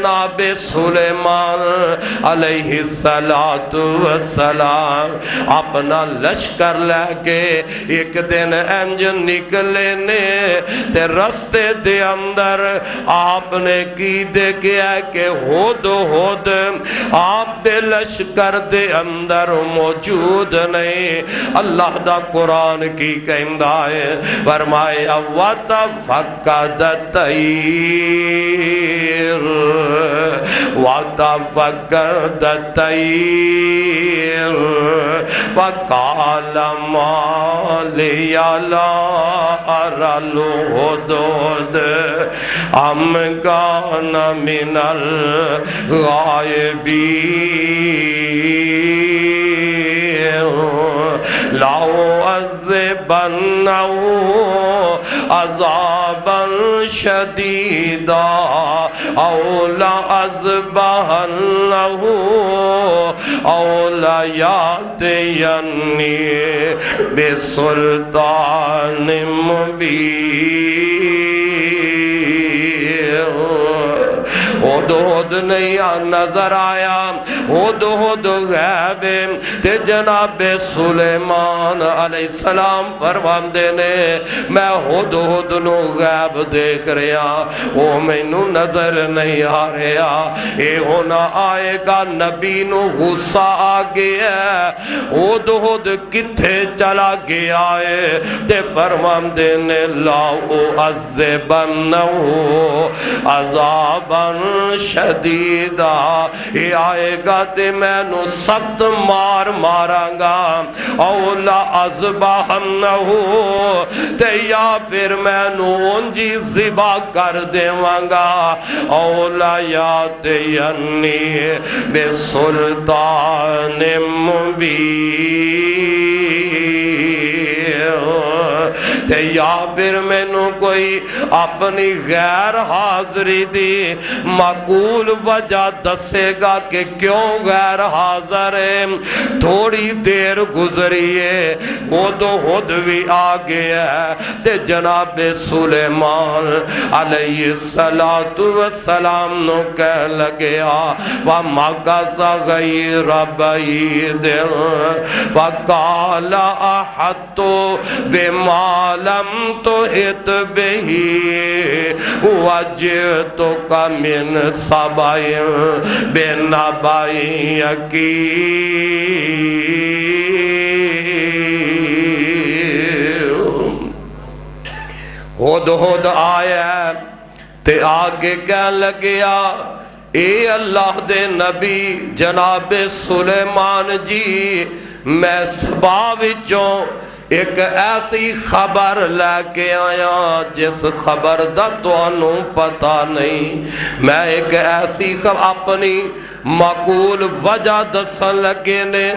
جناب سلیمان علیہ السلام اپنا لشکر لے کے ایک دن انج نکلے نے تے رستے دے اندر آپ نے کی دیکھا کہ ہود آپ دے لشکر دے اندر موجود نہیں. اللہ دا قرآن کی کہندا ہے فرمایا وَتَفَقَّدَ الطَّيْرُ وَتَفَقَّدَ الطَّيْرُ فَقَالَ مَا لِيَ لَا أَرَى الْهُدْهُدَ أَمْ كَانَ مِنَ الْغَائِبِينَ لَأُعَذِّبَنَّهُ عَذَابًا شَدِيدًا أَوْ لَأَذْبَحَنَّهُ أَوْ لَيَأْتِيَنِّي بِسُلْطَانٍ مُبِينٍ. ہد نہیں نظر آیا، ہد غیب تے جناب سلیمان علیہ السلام فرماندے نے میں ہد نو غیب دیکھ رہا، وہ مینوں نظر نہیں آ رہا. اے ہونا آئے گا نبی نو غصہ آ گیا، ہد کتھے چلا گیا ہے تے فرماندے نے لا اعذبنہ عذابا شدیدہ، یہ آئے گا تے میں نو سخت ماراں گا، او لا اذبحنہ تے یا پھر میں نو انجی ذبح کر دیواں گا، او لا یاتینی بسلطان مبین، تے یا پھر میں نو کوئی اپنی غیر حاضری دی معقول وجہ دسے گا کہ کیوں غیر حاضر ہے. تھوڑی دیر گزریے ہد بھی آ گیا ہے تے جناب سلیمان علیہ السلام نو کہہ لگیا وَمَكَثَ غَيْرَ بَعِيدٍ فَقَالَ أَحَطتُ بِمَا لَمْ تُحِطْ بِهِ وَجِئْتُكَ مِنْ سَبَإٍ بِنَبَإٍ يَقِينٍ. ہد آیا تے آگے کہہ لگیا اے اللہ دے نبی جناب سلیمان جی میں سبا وچوں ایک ایسی خبر لے کے آیا جس خبر دا تانوں پتہ نہیں. میں ایک ایسی خبر اپنی معقول وجہ دسن لگے نے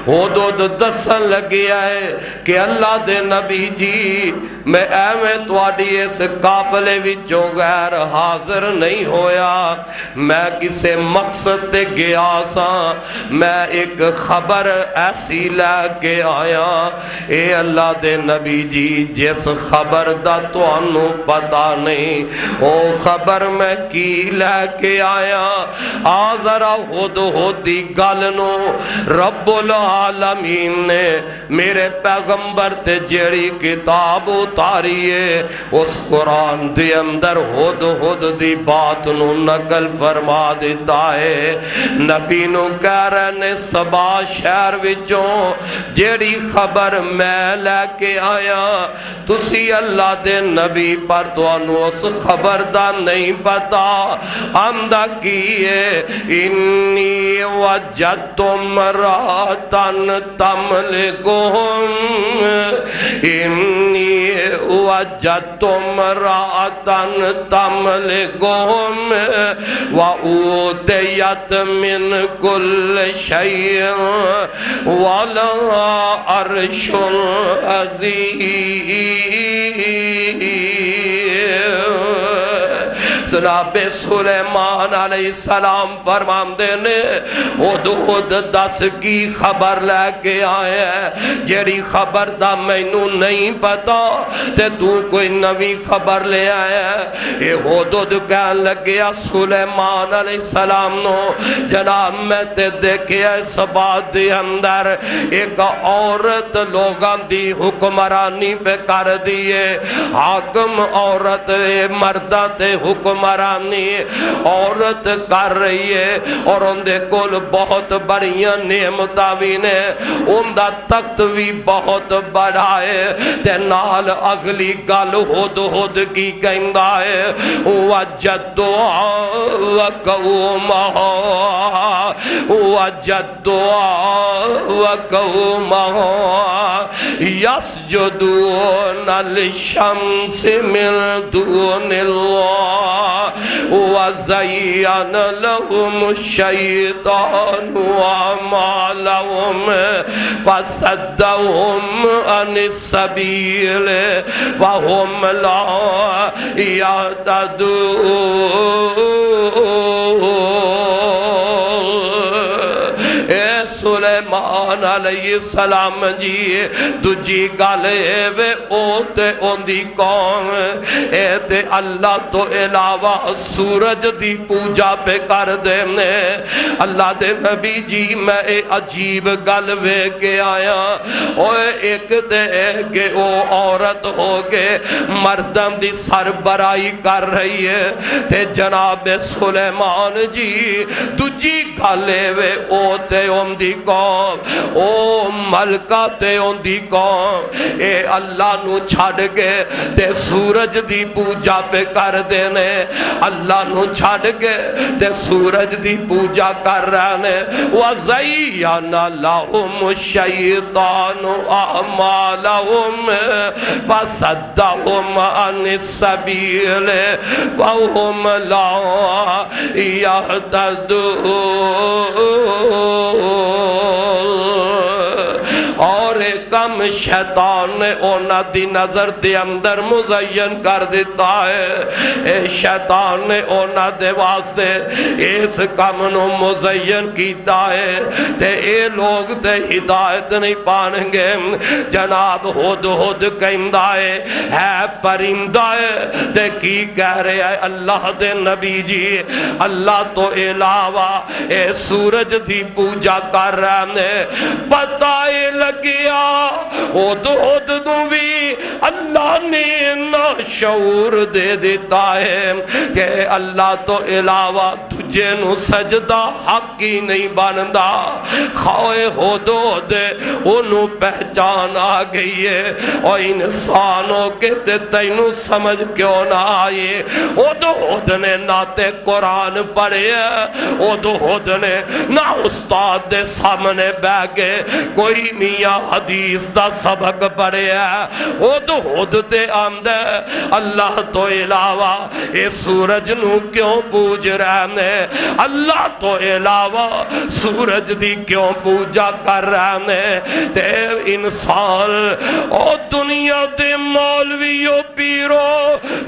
ہد دسن لگے ہے کہ اللہ دے نبی جی میں ایویں تواڈی اس قافلے وچوں غیر حاضر نہیں ہویا، میں کسے مقصد تے گیا ساں، میں ایک خبر ایسی لے کے آیا. اے اللہ دے نبی جی جس خبر دا تانوں پتہ نہیں او خبر میں کی لے کے آیا. آ ذرا ہد دی گل نو رب العالمین نے میرے پیغمبر تے جیڑی کتاب اتاری ہے اس قرآن دے اندر ہد دی بات نو نقل فرما دیتا ہے. نبی نو کہہ رہے نے سبا شہر وچوں جیڑی خبر میں لے کے آیا تسی اللہ دے نبی پر تانوں اس خبر دا نہیں پتا. آمدہ کیے انی وجدت امرأة تملکہم، انی وجدت امرأة تملکہم وأوتیت من کل شیء ولہا عرش عظیم. جناب سلیمان علیہ السلام فرماندے نے ہدہد دس کی خبر لے کے آئے ہیں جیڑی خبر دا مینوں نہیں پتا تے تو کوئی نوی خبر لے آئے ہیں. اے ہدہد کہن لگیا سلیمان علیہ السلام نو جناب میں تے دیکھیا اس بات دے اندر ایک عورت لوگاں دی حکمرانی پہ کر دیئے حاکم عورت مردہ تے حکمرانی عورت کر رہی ہے اور ان دے کول بہت بڑیاں نعمتاں بھی نے ان دا تخت بھی بہت بڑا ہے تے نال اگلی گل ہدہد کی کہندا ہے وجدوا وقومہا وجدوا وقومہا يسجدون للشمس من دون الله وزين لهم الشيطان أعمالهم فصدهم عن السبيل وهم لا يهتدون. سلیمان علیہ السلام جی دجی گالے وے اوتے اوندی قوم اے تے اللہ تو علاوہ سورج دی پوجا پہ کر دے نے. اللہ دے نبی جی میں اے عجیب گل وے کے آیا اوے ایک تے کہ او عورت ہو کے مردم دی سربراہی کر رہی ہے تے جناب سلیمان جی دجی گالے وے اوتے اوندی قوم او ملکہ تے اوندی قوم اے اللہ نو چھڑ کے تے سورج دی پوجا پہ کر دینے اللہ نو چھڑ کے تے سورج دی پوجا کر رہنے وَزَيَّنَ لَهُمُ الشَّيْطَانُ أَعْمَالَهُمْ فَصَدَّهُمْ عَنِ السَّبِيلِ وَهُمْ لَا يَهْتَدُونَ. اور کم شیطان نے اونا دی نظر دے اندر مزین کر دیتا ہے اے شیطان نے اونا دے واسطے اس کم نو مزین کیتا ہے تے اے لوگ تے ہدایت نہیں پانگے. جناب ہدہد کہندہ ہے پرندہ ہے تے کی کہہ رہے ہیں اللہ دے نبی جی اللہ تو علاوہ اے سورج دی پوجا کر رہے ہیں پتہ لگیا ہدہد نو بھی اللہ نے نا شعور دے دیتا ہے کہ اللہ تو علاوہ تجھے نو سجدہ حق ہی نہیں بندا. خواہ ہدہد انہوں پہچان آ گئی ہے اور انسانوں کے تینوں سمجھ کیوں نہ آئے. ہدہد نے نہ تے قرآن پڑھے ہدہد نے نہ استاد دے سامنے بہ کے کوئی میاں حدیث دا سبق پڑھے ہدہد تے آمدے اللہ تو علاوہ اے سورج نو کیوں پوج رہنے اللہ تو علاوہ سورج دی کیوں پوجا کر رہنے تے انسان او دنیا دے مولویو پیرو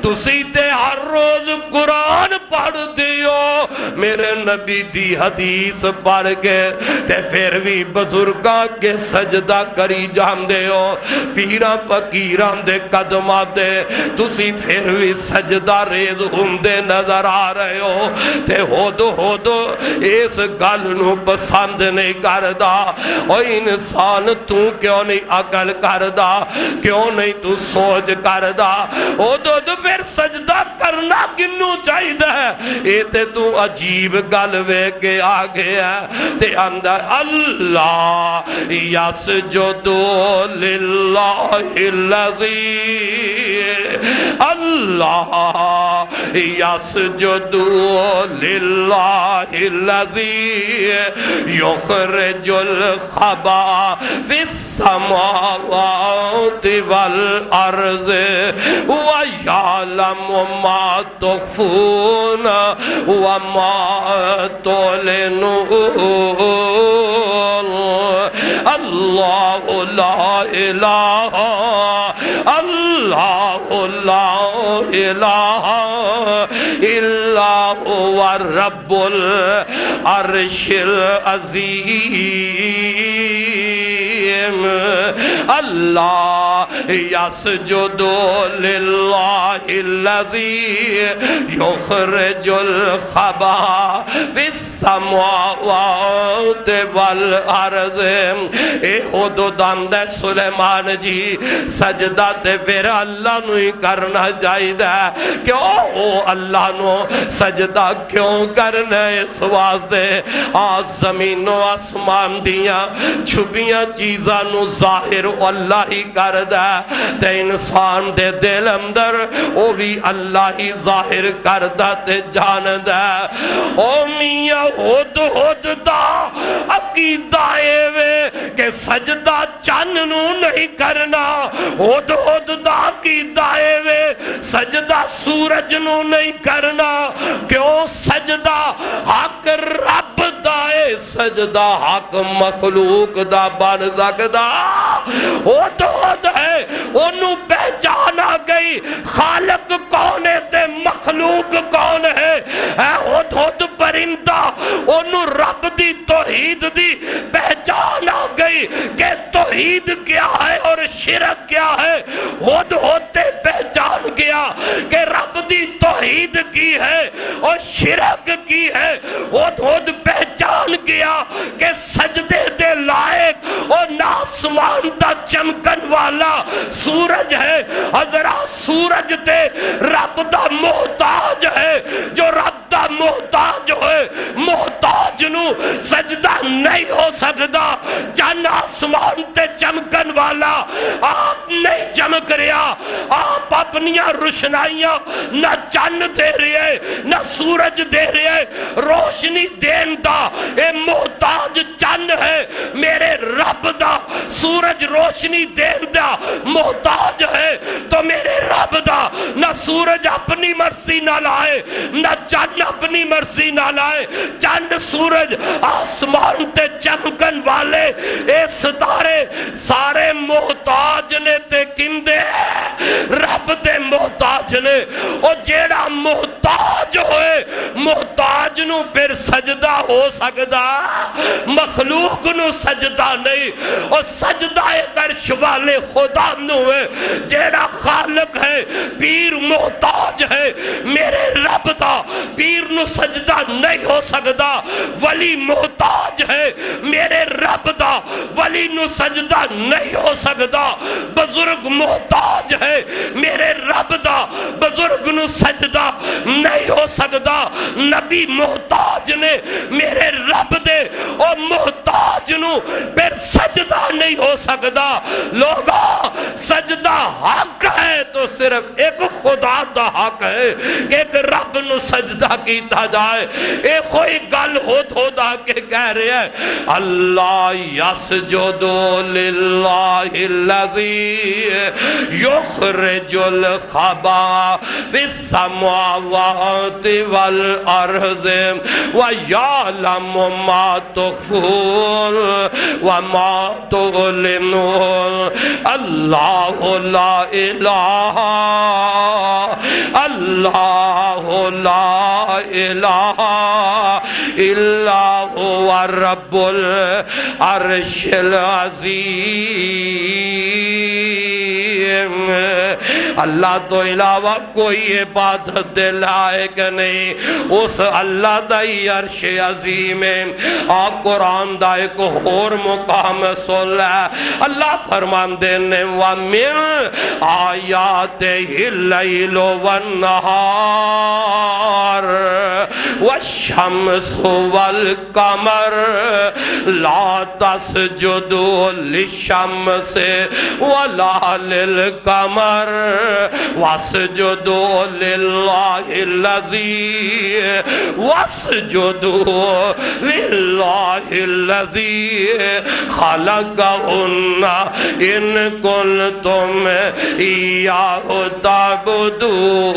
تسی تے ہر روز قرآن پڑھ دیو میرے نبی دی حدیث پڑھ کے تے پھر بھی بزرگاں کے سجدہ کری جان دے ہو پیران فقیران دے قدمہ دے تسی پھر بھی سجدہ ریز ہندے نظر آ رہے ہو تے ہدہد اس گل نو پسند نہیں کردا. اور انسان تو کیوں نہیں عقل کردا کیوں نہیں تو سوچ کردا ہدہد پھر سجدہ کرنا کنوں چاہیے اے تے تو عجیب گل وے کے آگے ہے تے اندر اللہ یسجدو للہ الذی اللہ یسجدو للہ الذی یخرج الخبا فی السماوات والارض ویعلم ما تخفون وما تعلنون. اللہ لا الہ اللہ لا الہ الا هو رب العرش العظیم اللہ یسجد للہ الذی یخرج الخبا فی السماوات والارض اے حدود آمدہ سلیمان جی سجدہ تے پھر اللہ نو ہی کرنا چاہیے کیوں اللہ نو سجدہ کیوں کرنا اس واسطے آج زمین و آسمان دیاں چھپیاں چیزاں نو ظاہر اللہ ہی کر دے تے انسان دے دل اندر او بھی اللہ ہی ظاہر کر دا تے جان دے او میاں ہود ہود دا عقیدہ وے کہ سجدہ چن نو نہیں کرنا ہود ہود دا عقیدہ وے سجدہ سورج نو نہیں کرنا کیوں سجدہ حق رب دائے سجدہ حق مخلوق دا بن سکدا ہود ہود ہے انہوں پہچانا گئی خالق کون ہے تے مخلوق کون ہے ہود ہود پرندہ انہوں رب دی توحید دی پہچانا گئی کہ توحید کیا ہے اور شرک کیا ہے ہود ہود پہچان گیا کہ رب دی توحید کی ہے اور شرک کی ہے ہود ہود پہچان گیا کہ سجدے دے لائق اور ناسمان دا چمکن والا سورج ہے حضرات سورج تے رب دا محتاج ہے جو رب دا محتاج ہے محتاج نو سجدہ نہیں ہو سکتا چند آسمان تے چمکن والا آپ نہیں چمک رہا آپ اپنیاں روشنائیاں نہ چند دے رہے نہ سورج دے رہے روشنی دین دا اے محتاج چند ہے میرے رب دا سورج روشنی دین دا محتاج ہے تو میرے رب دا نہ سورج اپنی مرضی نہ لائے نہ چند اپنی مرضی نہ لائے چند سورج آسمان تے چمکن والے اے ستارے سارے محتاج نے تے کندے رب دے محتاج نے اور جیڑا محتاج ہوئے محتاج نو پھر سجدہ ہو سکدا مخلوق نو سجدہ نہیں اور سجدہ عرش والے خدا نو ہے جیڑا خالق ہے پیر محتاج ہے میرے رب دا پیر نو سجدہ نہیں ہو سکدا ولی محتاج ہے میرے رب دا ولی نو سجدہ نہیں ہو سکدا بزرگ محتاج ہے میرے رب دا بزرگ نو سجدہ نہیں ہو سکدا نبی محتاج نے میرے رب دے اور محتاج نو پھر سجدہ نہیں ہو سکدا لوگا سجدہ حق ہے تو صرف ایک خدا دا حق ہے کہ ایک رب نو سجدہ کیتا جائے ایک کوئی گل ہو دا کے کہہ رہے ہیں اللہ یسجد للہ الذی یخرج الخبا فی السماوات والارض ویعلم ما تخفون وما تعلنون اللہ لا الہ الا هو رب العرش العظیم اللہ تو علاوہ کوئی عبادت دے لائق نہیں اس اللہ دا ہی عرش عظیم ہے آپ قرآن دا ایک اور مقام سن لے اللہ فرمان دینے وَمِنْ آیَاتِهِ اللَّيْلُ وَالنَّهَارُ وَالشَّمْسُ وَالْقَمَرُ لَا تَسْجُدُوا لِلشَّمْسِ وَلَا لِلْقَمَرِ وَاسْجُدُوا لِلَّهِ الَّذِي خَلَقَهُنَّ إِن كُنتُمْ إِيَّاهُ تَعْبُدُونَ